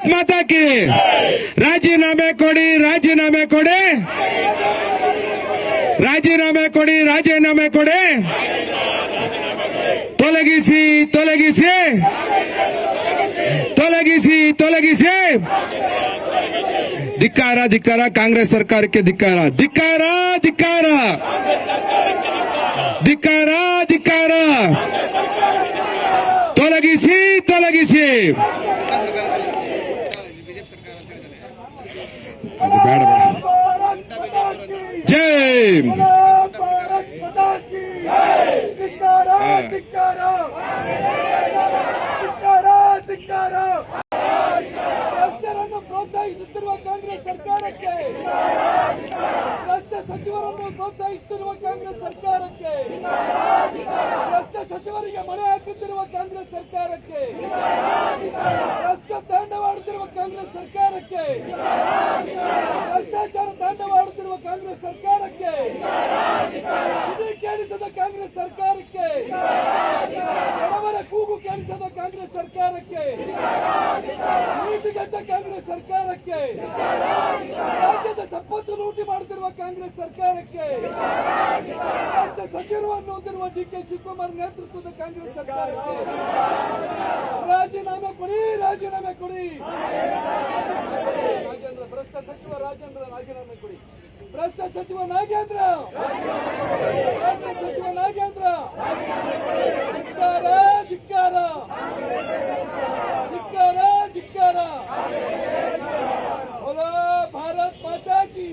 ಭಾರತ್ ಮಾತಾ ಕಿ ರಾಜೀನಾಮೆ ಕೊಡಿ, ರಾಜೀನಾಮೆ ಕೊಡಿ, ರಾಜೀನಾಮೆ ಕೊಡಿ, ರಾಜೀನಾಮೆ ಕೊಡಿ, ತೊಲಗಿಸಿ ತೊಲಗಿಸಿ ತೊಲಗಿಸಿ ತೊಲಗಿಸಿ. ಧಿಕ್ಕಾರ ಧಿಕ್ಕಾರ, ಕಾಂಗ್ರೆಸ್ ಸರ್ಕಾರಕ್ಕೆ ಧಿಕ್ಕಾರ, ಧಿಕ್ಕಾರ ಧಿಕ್ಕಾರ, ಧಿಕ್ಕಾರ ಧಿಕ್ಕಾರ. ತೊಲಗಿಸಿ ತೊಲಗಿಸಿ. ಅದು ಬೇಡ ಬೇಡ. ಜೈ ಭ್ರಷ್ಟರನ್ನು ಪ್ರೋತ್ಸಾಹಿಸುತ್ತಿರುವ ಕಾಂಗ್ರೆಸ್ ಸರ್ಕಾರಕ್ಕೆ, ಭ್ರಷ್ಟ ಸಚಿವರನ್ನು ಪ್ರೋತ್ಸಾಹಿಸುತ್ತಿರುವ ಕಾಂಗ್ರೆಸ್ ಸರ್ಕಾರಕ್ಕೆ, ಭ್ರಷ್ಟ ಸಚಿವರಿಗೆ ಮಣೆ ಹಾಕುತ್ತಿರುವ ಕಾಂಗ್ರೆಸ್ ಸರ್ಕಾರಕ್ಕೆ, ಭ್ರಷ್ಟ ತಾಂಡವಾಡುತ್ತಿರುವ ಕಾಂಗ್ರೆಸ್ ಸರ್ಕಾರಕ್ಕೆ, ಭ್ರಷ್ಟಾಚಾರ ತಾಂಡವಾಡುತ್ತಿರುವ ಕಾಂಗ್ರೆಸ್ ಸರ್ಕಾರಕ್ಕೆ, ಕಿವಿ ಕೇಳಿಸದ ಕಾಂಗ್ರೆಸ್ ಸರ್ಕಾರಕ್ಕೆ, ಬಡವರ ಕೂಗು ಕೇಳಿಸದ ಕಾಂಗ್ರೆಸ್ ಸರ್ಕಾರಕ್ಕೆ, ನೀತಿಗೆಟ್ಟ ಕಾಂಗ್ರೆಸ್ ಸರ್ಕಾರಕ್ಕೆ, ರಾಜ್ಯದ ಸಂಪತ್ತು ಲೂಟಿ ಮಾಡುತ್ತಿರುವ ಕಾಂಗ್ರೆಸ್ ಸರ್ಕಾರಕ್ಕೆ, ರಾಷ್ಟ್ರ ಸಚಿವರನ್ನು ಹೊಂದಿರುವ ಡಿಕೆ ಶಿವಕುಮಾರ್ ನೇತೃತ್ವದ ಕಾಂಗ್ರೆಸ್ ಸರ್ಕಾರಕ್ಕೆ ರಾಜೀನಾಮೆ ಕೊಡಿ, ರಾಜೀನಾಮೆ ಕೊಡಿ. ನಾಗೇಂದ್ರ, ಭ್ರಷ್ಟ ಸಚಿವ ರಾಜೇಂದ್ರ ರಾಜೀನಾಮೆ ಕೊಡಿ. ಭ್ರಷ್ಟ ಸಚಿವ ನಾಗೇಂದ್ರ, ಭ್ರಷ್ಟ ಸಚಿವ ನಾಗೇಂದ್ರ, ಧಿಕ್ಕಾರ ಧಿಕ್ಕಾರ, ಧಿಕ್ಕಾರ ಧಿಕ್ಕಾರ. बोलो भारत माता की,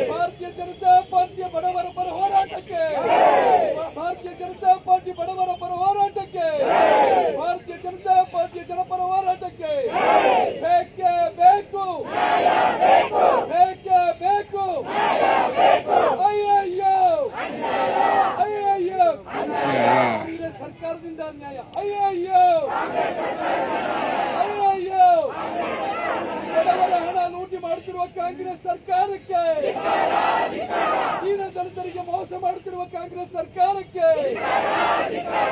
भारतीय जनता पार्टी बड़वर पर ಹೋರಾಟಕ್ಕೆ, ಭಾರತೀಯ ಜನತಾ ಪಾರ್ಟಿ ಬಡವರ ಪರ ಹೋರಾಟಕ್ಕೆ, ಭಾರತೀಯ ಜನತಾ ಪಾರ್ಟಿಯ ಜನಪರ ಹೋರಾಟಕ್ಕೆ ಬೇಕೇ ಬೇಕು, ಬೇಕೇ ಬೇಕು. ಅಯ್ಯಯ್ಯೋ ಅಯ್ಯಯ್ಯೋ, ಕಾಂಗ್ರೆಸ್ ಸರ್ಕಾರದಿಂದ ಅನ್ಯಾಯ. ಅಯ್ಯಯ್ಯೋ ಅಯ್ಯಯ್ಯೋ, ಬಡವರ ಹಣ ಲೂಟಿ ಮಾಡುತ್ತಿರುವ ಕಾಂಗ್ರೆಸ್ ಸರ್ಕಾರಕ್ಕೆ, ದೀನ ದಲಿತರಿಗೆ ಮೋಸ ಮಾಡುತ್ತಿರುವ ಕಾಂಗ್ರೆಸ್ ಸರ್ಕಾರಕ್ಕೆ,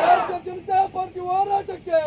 ಭಾರತೀಯ ಜನತಾ ಪಾರ್ಟಿ ಹೋರಾಟಕ್ಕೆ